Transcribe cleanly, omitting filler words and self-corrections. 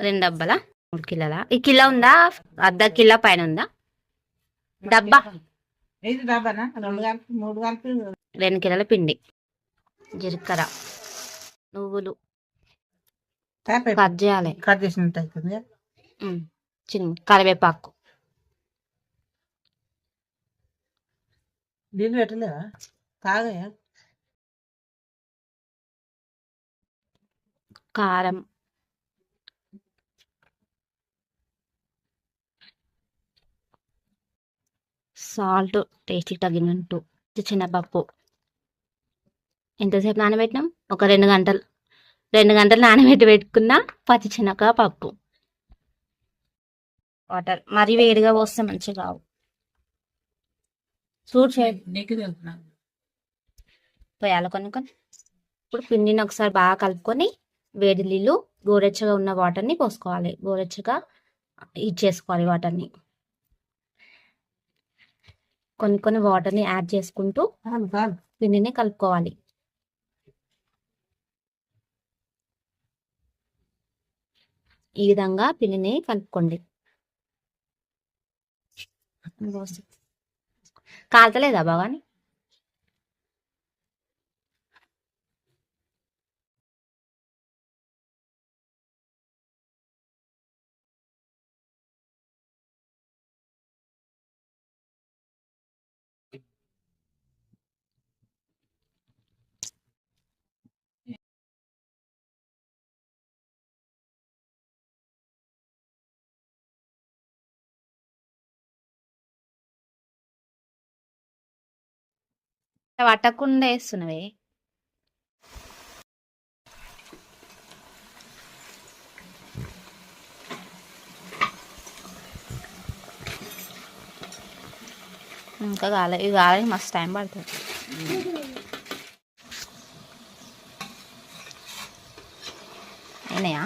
2 డబ్బాలా 3 కిలోలా? ఈ కిలో ఉందా? అర్ధ కిలో పైన ఉందా డబ్బా? 2 కిలోల పిండి, జీలకర్ర, నువ్వులు కట్ చేయాలి. కట్ చేసినట్టు అవుతుంది. చిన్న కరివేపాకు. నీళ్ళు పెట్టలేదా? తాగయా? కారం, సాల్ట్ టేస్ట్కి తగినట్టు, శనగపప్పు. ఎంతసేపు నానబెట్టినాం? ఒక 2 గంటలు. 2 గంటలు నానబెట్టి పెట్టుకున్న పచ్చిశనగపప్పు. వాటర్ మరీ వేడిగా పోస్తే మంచిగా కావు. పోయాలి కొన్ని కొన్ని. ఇప్పుడు పిండిని ఒకసారి బాగా కలుపుకొని వేడి నీళ్ళు గోరెచ్చగా ఉన్న వాటర్ని పోసుకోవాలి. గోరెచ్చగా ఇచ్చేసుకోవాలి వాటర్ని. కొన్ని కొన్ని వాటర్ని యాడ్ చేసుకుంటూ పిండిని కలుపుకోవాలి. ఈ విధంగా పిండిని కలుపుకోండి. కాల్తలేదా బాగాని? పట్టకుండా వేస్తున్నవే. ఇంకా కాలే. ఇవి కాలే, మస్తు టైం పడుతుంది. అయినాయా?